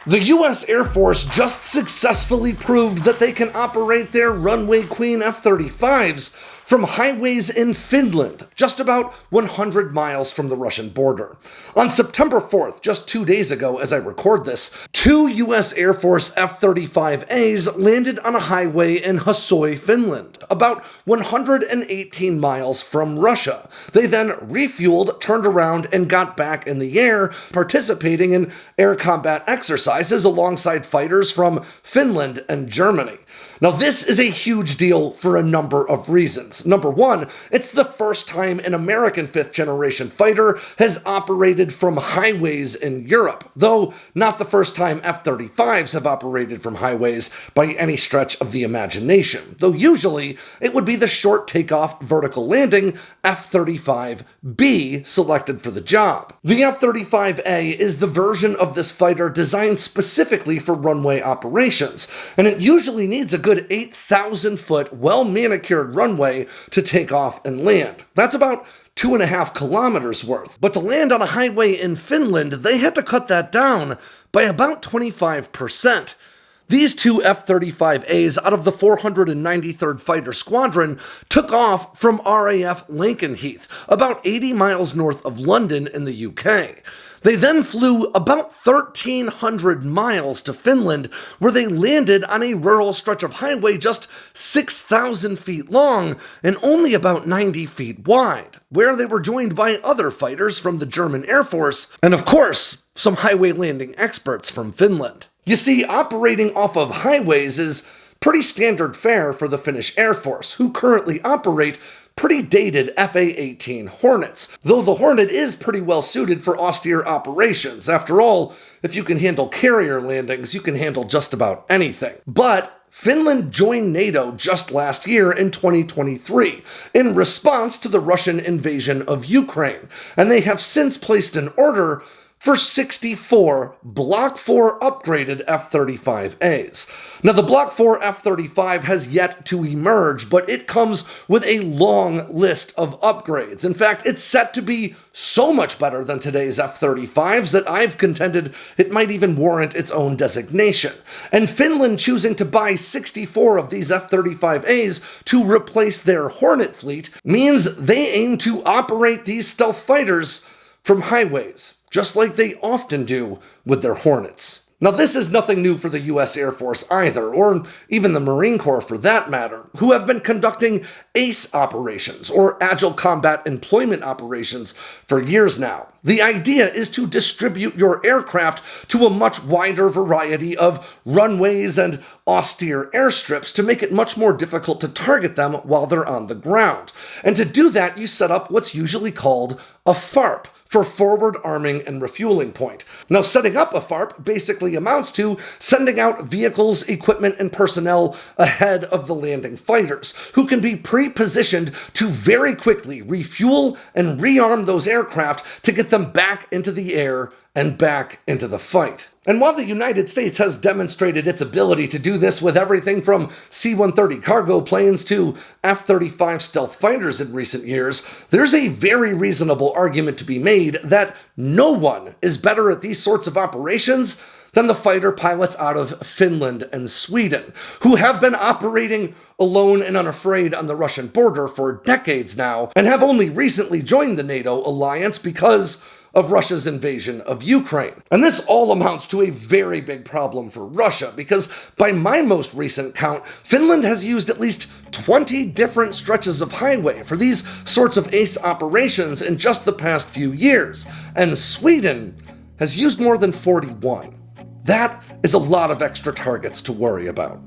The US Air Force just successfully proved that they can operate their Runway Queen F-35s from highways in Finland, just about 100 miles from the Russian border. On September 4th, just 2 days ago as I record this, 2 US Air Force F-35As landed on a highway in Hasoi, Finland, about 118 miles from Russia. They then refueled, turned around, and got back in the air, participating in air combat exercises alongside fighters from Finland and Germany. Now, this is a huge deal for a number of reasons. Number one, it's the first time an American fifth-generation fighter has operated from highways in Europe, though not the first time F-35s have operated from highways by any stretch of the imagination, though usually it would be the short takeoff, vertical landing F-35B selected for the job. The F-35A is the version of this fighter designed specifically for runway operations, and it usually needs a good 8,000-foot, well-manicured runway to take off and land. That's about 2.5 kilometers worth. But to land on a highway in Finland, they had to cut that down by about 25%. These 2 F-35As out of the 493rd Fighter Squadron took off from RAF Lakenheath, about 80 miles north of London in the UK. They then flew about 1,300 miles to Finland, where they landed on a rural stretch of highway just 6,000 feet long and only about 90 feet wide, where they were joined by other fighters from the German Air Force, and of course, some highway landing experts from Finland. You see, operating off of highways is pretty standard fare for the Finnish Air Force, who currently operate pretty dated FA-18 Hornets, though the Hornet is pretty well suited for austere operations. After all, if you can handle carrier landings, you can handle just about anything. But Finland joined NATO just last year in 2023 in response to the Russian invasion of Ukraine, and they have since placed an order for 64 Block 4 upgraded F-35As. Now, the Block 4 F-35 has yet to emerge, but it comes with a long list of upgrades. In fact, it's set to be so much better than today's F-35s that I've contended it might even warrant its own designation. And Finland choosing to buy 64 of these F-35As to replace their Hornet fleet means they aim to operate these stealth fighters from highways, just like they often do with their Hornets. Now, this is nothing new for the US Air Force either, or even the Marine Corps for that matter, who have been conducting ACE operations, or Agile Combat Employment Operations, for years now. The idea is to distribute your aircraft to a much wider variety of runways and austere airstrips to make it much more difficult to target them while they're on the ground. And to do that, you set up what's usually called a FARP, for Forward Arming and Refueling Point. Now, setting up a FARP basically amounts to sending out vehicles, equipment, and personnel ahead of the landing fighters, who can be pre-positioned to very quickly refuel and rearm those aircraft to get them back into the air and back into the fight. And while the United States has demonstrated its ability to do this with everything from C-130 cargo planes to F-35 stealth fighters in recent years, there's a very reasonable argument to be made that no one is better at these sorts of operations than the fighter pilots out of Finland and Sweden, who have been operating alone and unafraid on the Russian border for decades now, and have only recently joined the NATO alliance because of Russia's invasion of Ukraine. And this all amounts to a very big problem for Russia, because by my most recent count, Finland has used at least 20 different stretches of highway for these sorts of ACE operations in just the past few years, and Sweden has used more than 41. That is a lot of extra targets to worry about.